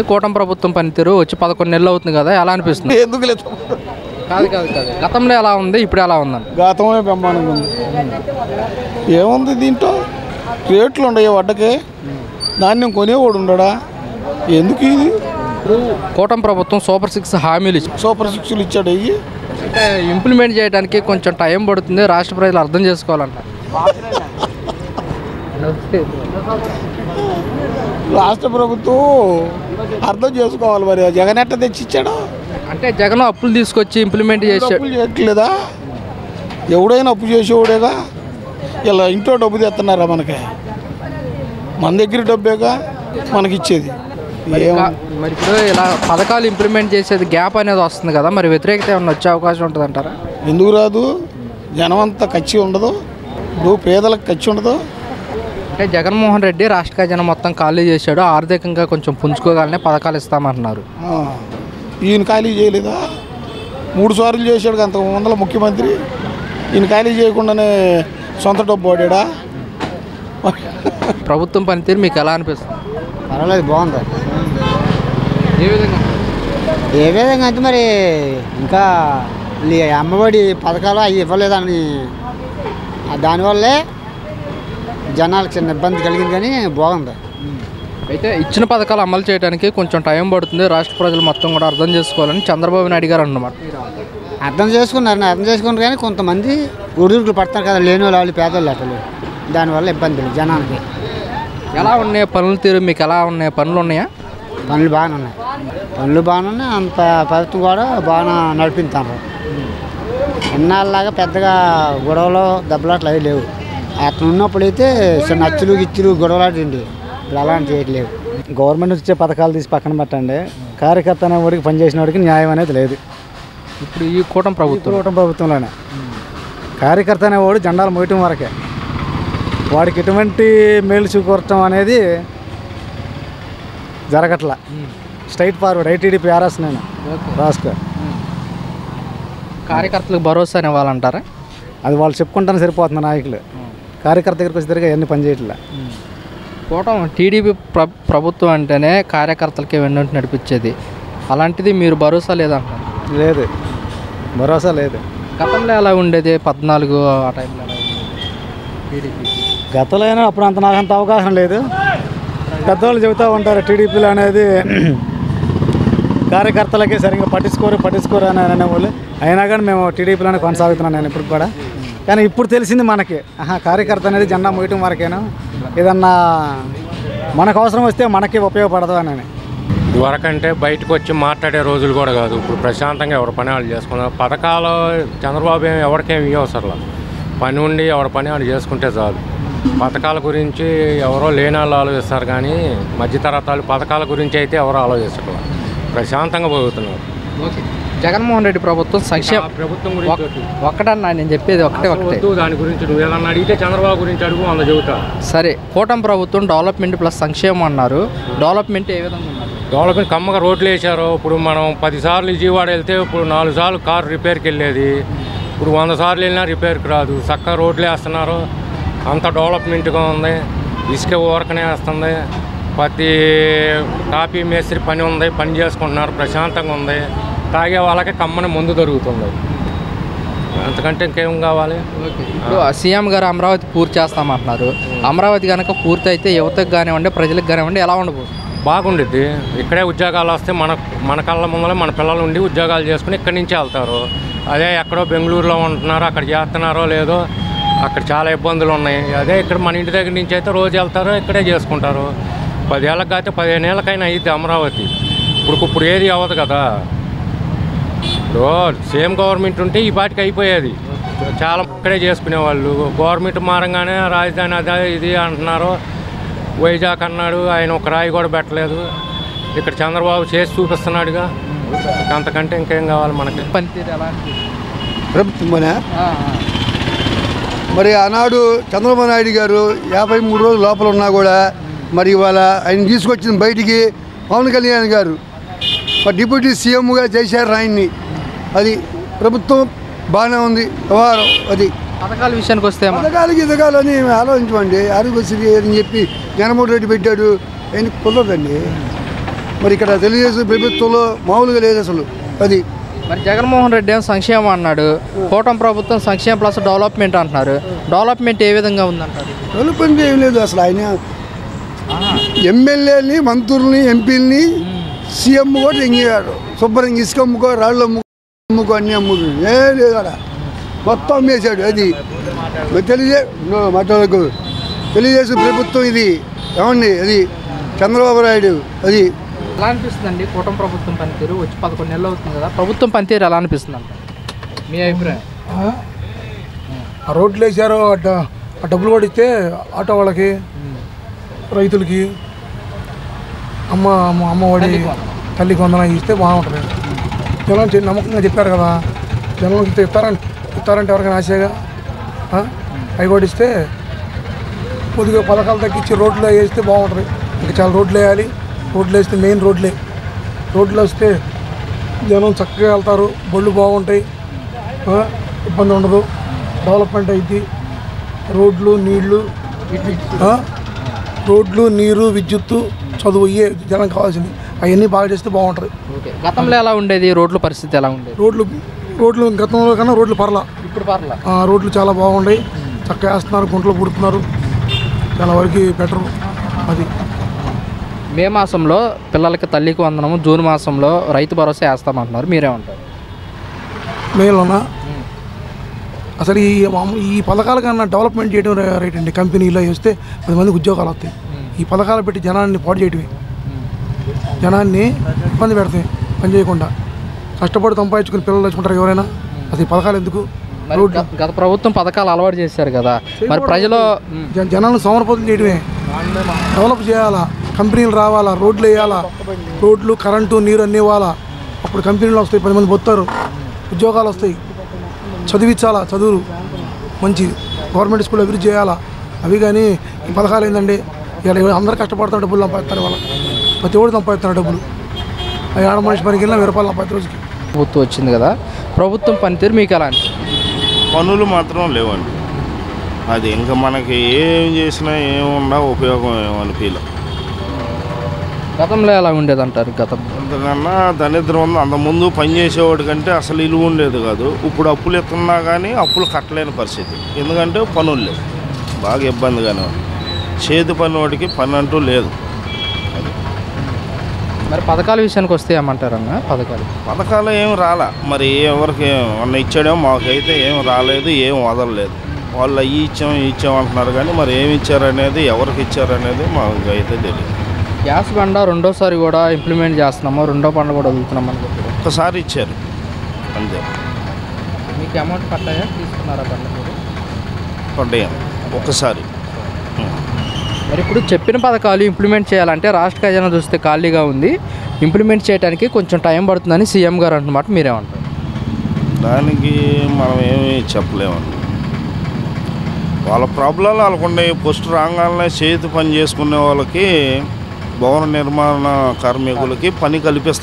కూటమి ప్రభుత్వం పనితీరు వచ్చి 11 నెలలు అవుతుంది కదా, ఎలా అనిపిస్తుంది? ఎందుకు లేదు? కాదు కాదు కాదు గతంలో ఎలా ఉంది, ఇప్పుడు ఎలా ఉందండి? గతంలో బ్రహ్మాండంగా ఉంది. ఏముంది దీంట్లో? రేట్లు ఉండవు వడ్డకి, ధాన్యం కొనేవాడు ఉండడా? ఎందుకు ఇది? కూటమి ప్రభుత్వం సూపర్ 6 హామీలు సూపర్ 6లు ఇచ్చాడు. అయ్యి అంటే ఇంప్లిమెంట్ చేయడానికి కొంచెం టైం పడుతుంది, రాష్ట్ర ప్రజలు అర్థం చేసుకోవాలంట. రాష్ట్ర ప్రభుత్వం అర్థం చేసుకోవాలి. మరి జగన్ ఎట్ట తెచ్చిచ్చాడు? అంటే జగన్ అప్పులు తీసుకొచ్చి ఇంప్లిమెంట్ చేసాడు. అప్పులు చేయట్లేదా? ఎవడైనా అప్పు చేసేవాడేగా. ఇలా ఇంట్లో డబ్బు తెస్తున్నారా? మనకి మన దగ్గర డబ్బేగా మనకి ఇచ్చేది. మరి ఇప్పుడు ఇలా పథకాలు ఇంప్లిమెంట్ చేసేది గ్యాప్ అనేది వస్తుంది కదా, మరి వ్యతిరేకత ఏమన్నా వచ్చే అవకాశం ఉంటుంది అంటారా? ఎందుకు రాదు? జనం అంతా ఖర్చు ఉండదు, ఇప్పుడు పేదలకు ఖర్చు ఉండదు. అంటే జగన్మోహన్ రెడ్డి రాష్ట్ర ఖజానా మొత్తం ఖాళీ చేశాడు, ఆర్థికంగా కొంచెం పుంజుకోగలనే పథకాలు ఇస్తామంటున్నారు. ఈయన ఖాళీ చేయలేదా? 3 సార్లు చేశాడు అంత వందల ముఖ్యమంత్రి. ఈయన ఖాళీ చేయకుండానే సొంత డబ్బు వాడా? ప్రభుత్వం పనితీరు మీకు ఎలా అనిపిస్తుంది? పర్వాలేదు, బాగుంది. ఏ విధంగా అంటే మరి ఇంకా అమ్మఒడి పథకాలు అవి ఇవ్వలేదని దానివల్లే జనాలకు చిన్న ఇబ్బంది కలిగింది, కానీ బాగుంది. అయితే ఇచ్చిన పథకాలు అమలు చేయడానికి కొంచెం టైం పడుతుంది, రాష్ట్ర ప్రజలు మొత్తం కూడా అర్థం చేసుకోవాలని చంద్రబాబు నాయుడు గారు అన్నమాట. అర్థం చేసుకున్నారు కానీ కొంతమంది ఉడుకులు పడతారు కదా, లేని వాళ్ళు పేదోళ్ళు అసలు, దానివల్ల ఇబ్బందులు జనానికి. ఎలా ఉన్నాయి పనుల తీరు మీకు? ఎలా ఉన్నాయి? పనులు ఉన్నాయా? పనులు బాగానే ఉన్నాయి. అంత ప్రభుత్వం కూడా బాగా నడిపిస్తారు. ఇన్నాళ్ళలాగా పెద్దగా గొడవలు దెబ్బలాట్లు అవి లేవు. అతను ఉన్నప్పుడైతే చిన్న అచ్చులు గిచ్చులు గొడవలాంటి ఇప్పుడు అలాంటి చేయట్లేవు. గవర్నమెంట్ ఇచ్చే పథకాలు తీసి పక్కన పెట్టండి, కార్యకర్త అనేవాడికి పనిచేసిన వాడికి న్యాయం అనేది లేదు. ఇప్పుడు ఈ కూటమి ప్రభుత్వంలోనే కార్యకర్త అనేవాడు జెండాలు మోయటం వరకే, వాడికి ఎటువంటి మేలు చూకూరటం అనేది జరగట్లా. స్ట్రైట్ ఫార్వర్డ్ ఐటీడీపీ ఆర్ఎస్ నేను రాసుకో. కార్యకర్తలకు భరోసా ఇవ్వాలంటారా? అది వాళ్ళు చెప్పుకుంటానే సరిపోతుంది నాయకులు. కార్యకర్త దగ్గరికి వచ్చి తిరిగి అన్ని పని చేయట్లే. కూటమి టీడీపీ ప్రభుత్వం అంటేనే కార్యకర్తలకి వెన్నంటి నడిపించేది, అలాంటిది మీరు భరోసా లేదంటారు? లేదు, భరోసా లేదు. గతంలో ఎలా ఉండేది? 14 ఆ టైంలో టీడీపీ గతంలో అయినా అప్పుడు నాకంత అవగాహన లేదు. పెద్దవాళ్ళు చెబుతూ ఉంటారు టీడీపీలో అనేది కార్యకర్తలకి సరిగ్గా పట్టించుకోరు అని అనేవాళ్ళు. అయినా కానీ మేము టీడీపీలోనే కొనసాగుతున్నాను నేను ఇప్పుడు కూడా. కానీ ఇప్పుడు తెలిసింది మనకి, కార్యకర్త అనేది జెండా మోయటం వరకేను, ఏదన్నా మనకు అవసరం వస్తే మనకి ఉపయోగపడదు అని. ఇదివరకంటే బయటకు వచ్చి మాట్లాడే రోజులు కూడా కాదు. ఇప్పుడు ప్రశాంతంగా ఎవరి పని వాళ్ళు చేసుకున్నారు. పథకాలు చంద్రబాబు ఎవరికేమి ఇవ్వసరలా, పని ఉండి ఎవరి పని వాళ్ళు చేసుకుంటే చాలు. పథకాల గురించి ఎవరో లేని వాళ్ళు ఆలోచిస్తారు, కానీ మధ్యతరగతి పథకాల గురించి అయితే ఎవరో ఆలోచిస్తారు. ప్రశాంతంగా పోతున్నారు. జగన్మోహన్ రెడ్డి ప్రభుత్వం సంక్షేమ ప్రభుత్వం గురించి ఒక్కటన్నా నేను చెప్పేది ఒకటే. దాని గురించి నువ్వు ఏదన్నా అడిగితే చంద్రబాబు గురించి అడుగు, అందులో చెబుతా. సరే, కూటమి ప్రభుత్వం డెవలప్మెంట్ ప్లస్ సంక్షేమం అన్నారు. డెవలప్మెంట్ ఏ విధంగా ఉన్నారు? డెవలప్మెంట్ కమ్మగా రోడ్లు వేశారు. ఇప్పుడు మనం 10 సార్లు విజయవాడ వెళ్తే ఇప్పుడు 4 సార్లు కారు రిపేర్కి వెళ్ళేది, ఇప్పుడు 100 సార్లు వెళ్ళినా రిపేర్కి రాదు. చక్కగా రోడ్లు వేస్తున్నారు, అంత డెవలప్మెంట్గా ఉంది. ఇసుక ఊరకనే వేస్తుంది. ప్రతి కాపీ మేస్త్రి పని ఉంది, పని చేసుకుంటున్నారు, ప్రశాంతంగా ఉంది. తాగే వాళ్ళకి కమ్మని ముందు దొరుకుతుంది. అంతకంటే ఇంకేం కావాలి? ఇప్పుడు సీఎం గారు అమరావతి పూర్తి చేస్తామంటున్నారు. అమరావతి కనుక పూర్తి అయితే యువతకు కానివ్వండి, ప్రజలకు కానివ్వండి ఎలా ఉండబోతుంది? బాగుండిద్ది. ఇక్కడే ఉద్యోగాలు వస్తే మన కళ్ళ ముందర మన పిల్లలు ఉండి ఉద్యోగాలు చేసుకుని ఇక్కడి నుంచి వెళ్తారు. అదే ఎక్కడో బెంగళూరులో ఉంటున్నారో, అక్కడ చేస్తున్నారో లేదో, అక్కడ చాలా ఇబ్బందులు ఉన్నాయి. అదే ఇక్కడ మన ఇంటి దగ్గర నుంచి అయితే రోజు వెళ్తారో ఇక్కడే చేసుకుంటారు. 10 ఏళ్ళకి కాకపోతే 15 ఏళ్ళకైనా అయ్యిద్ది అమరావతి. ఇప్పుడు ఏది అవ్వదు కదా. ఇప్పుడు సేమ్ గవర్నమెంట్ ఉంటే ఈ పాటికి అయిపోయేది. చాలా ఇక్కడే చేసుకునేవాళ్ళు. గవర్నమెంట్ మారంగానే రాజధాని అదే ఇది అంటున్నారు. వైజాగ్ అన్నాడు, ఆయన ఒక రాయి కూడా పెట్టలేదు. ఇక్కడ చంద్రబాబు చేసి చూపిస్తున్నాడుగా, అంతకంటే ఇంకేం కావాలి మనకి? పనితీరు ఎలా? ప్రభుత్వమనే మరి ఆనాడు చంద్రబాబు నాయుడు గారు 53 రోజులు లోపల ఉన్నా కూడా మరి ఇవాళ ఆయన తీసుకొచ్చిన బయటికి పవన్ కళ్యాణ్ గారు మరి డిప్యూటీ సీఎంగా చేశారు ఆయన్ని. అది ప్రభుత్వం బాగానే ఉంది వ్యవహారం. అది పథకాల విషయానికి వస్తే పథకాలు అని ఆలోచించమండి. ఆరోగ్యశ్రీ అని చెప్పి జగన్మోహన్ రెడ్డి పెట్టాడు, ఆయన కుదరదండి. మరి ఇక్కడ తెలుగుదేశం ప్రభుత్వంలో మామూలుగా లేదు అసలు. అది మరి జగన్మోహన్ రెడ్డి ఏమో సంక్షేమం అన్నాడు, కూటమి ప్రభుత్వం సంక్షేమ ప్లస్ డెవలప్మెంట్ అంటున్నారు. డెవలప్మెంట్ ఏ విధంగా ఉందంటారు? డెవలప్మెంట్ ఏం లేదు అసలు. ఆయన ఎమ్మెల్యేని, మంత్రుల్ని, ఎంపీలని, సీఎం కూడా ఎంగాడు. శుభ్రంగా ఇసుక అమ్ముకో, రాళ్ళు అమ్ముకో, అన్నీ అమ్ముకో, ఏం లేదు అక్కడ. మొత్తం అమ్మేశాడు. అది తెలుగుదేశం ప్రభుత్వం ఇది. ఏమండి అది చంద్రబాబు నాయుడు. అది ఎలా అనిపిస్తుందండి కూటమి ప్రభుత్వం పనితీరు? వచ్చి 11 నెలలు అవుతుంది కదా, ప్రభుత్వం పనితీరు ఎలా అనిపిస్తుంది అంట మీ అభిప్రాయం? ఆ రోడ్లు వేసారు, ఆ డబ్బులు కూడా ఇస్తే ఆటో వాళ్ళకి, రైతులకి, అమ్మఒడి, తల్లికి వందనం ఇస్తే బాగుంటుంది. జనం నమ్మకంగా చెప్పారు కదా, జనం ఇస్తారంటే ఎవరికైనా ఆశగా అవి కూడా ఇస్తే కొద్దిగా పథకాలు తగ్గించి రోడ్లు వేస్తే బాగుంటుంది. ఇంకా చాలా రోడ్లు వేయాలి. రోడ్లు వేస్తే మెయిన్ రోడ్లు వస్తే జనం చక్కగా వెళ్తారు, బళ్ళు బాగుంటాయి, ఇబ్బంది ఉండదు, డెవలప్మెంట్ అయింది. రోడ్లు, నీరు, విద్యుత్తు, చదువు ఇవే జనం కావాల్సింది. అవన్నీ బాగా చేస్తే బాగుంటుంది. గతంలో ఎలా ఉండేది? రోడ్ల పరిస్థితి ఎలా ఉండేది? రోడ్లు గతంలో కన్నా రోడ్లు పర్లా, ఇప్పుడు పర్లా. రోడ్లు చాలా బాగున్నాయి, చక్కగా వేస్తున్నారు, గుంటలు పుడుతున్నారు, చాలా వరకు బెటర్. అది మే మాసంలో పిల్లలకి తల్లికి వందనము, జూన్ మాసంలో రైతు భరోసా వేస్తామంటున్నారు, మీరేమంటారు? మేలోనా అసలు ఈ పథకాల కన్నా డెవలప్మెంట్ చేయడం రైట్ అండి. కంపెనీలో వేస్తే 10 మందికి ఉద్యోగాలు వస్తాయి. ఈ పథకాలు పెట్టి జనాన్ని పాడు చేయటమే, జనాన్ని ఇబ్బంది పెడతాయి. పని చేయకుండా కష్టపడి సంపాదించుకుని పిల్లలు తెచ్చుకుంటారు ఎవరైనా. అసలు ఈ పథకాలు ఎందుకు? గత ప్రభుత్వం పథకాలు అలవాటు చేశారు కదా, మరి ప్రజలు జనాలను సోమరపోతం చేయడమే. డెవలప్ చేయాలా, కంపెనీలు రావాలా, రోడ్లు వేయాలా, రోడ్లు, కరెంటు, నీరు అన్నీ ఇవ్వాలా. అప్పుడు కంపెనీలు వస్తాయి, 10 మంది పోతారు, ఉద్యోగాలు వస్తాయి. చదివించాలా, చదువులు మంచి గవర్నమెంట్ స్కూల్ అభివృద్ధి చేయాలా. అవి కానీ ఈ పథకాలు ఏంటండి, ఇలా అందరూ కష్టపడతారు, డబ్బులు సంపాదిస్తారు. వాళ్ళ ప్రతి ఒక్కరు సంపాదిస్తారు డబ్బులు. అవి ఆడ మనిషి పనికి వెళ్ళినా 1000 రూపాయలు సంపాదిస్తారు రోజుకి. ప్రభుత్వం వచ్చింది కదా, ప్రభుత్వం పనితీరు మీకు ఎలా అంటే? పనులు మాత్రం లేవండి. అది ఇంకా మనకి ఏం చేసినా ఏముండా ఉపయోగం ఏమనిపించలే. గతంలో ఎలా ఉండేది అంటారు? అంతకన్నా దరిద్రం ఉంది. అంతకుముందు పని చేసేవాడి కంటే అసలు ఇలువ ఉండేది కాదు. ఇప్పుడు అప్పులు ఎత్తున్నా కానీ అప్పులు కట్టలేని పరిస్థితి. ఎందుకంటే పనులు లేవు, బాగా ఇబ్బందిగానే ఉంది. చేతి పని వాడికి పని అంటూ లేదు. మరి పథకాల విషయానికి వస్తే ఏమంటారన్న? పథకాలు ఏం రాలా. మరి ఎవరికి ఏమన్నా ఇచ్చాడేమో, మాకైతే ఏం రాలేదు, ఏం వదలలేదు. వాళ్ళు అవి ఇచ్చాం అంటున్నారు కానీ మరి ఏమి ఇచ్చారనేది, ఎవరికి ఇచ్చారనేది మాకు అయితే తెలియదు. గ్యాస్ బండ రెండోసారి కూడా ఇంప్లిమెంట్ చేస్తున్నాము, రెండో బండ కూడా వదులుతున్నాం అనుకుంటున్నాం. ఒక్కసారి ఇచ్చారు అంతే. మీకు అమౌంట్ పడ్డాయా, తీసుకున్నారా బండ మీరు? పడ్డాయా ఒక్కసారి. మరి ఇప్పుడు చెప్పిన పథకాలు ఇంప్లిమెంట్ చేయాలంటే రాష్ట్ర ఖజానా చూస్తే ఖాళీగా ఉంది, ఇంప్లిమెంట్ చేయడానికి కొంచెం టైం పడుతుందని సీఎం గారు అంటున్నమాట, మీరేమంటారు? దానికి మనం ఏమీ చెప్పలేమండి. వాళ్ళ ప్రాబ్లాలు వాళ్ళకుండే. పోస్ట్ రాగానే చేతి పని చేసుకునే వాళ్ళకి, భవన నిర్మాణ కార్మికులకి పని కల్పిస్తారు.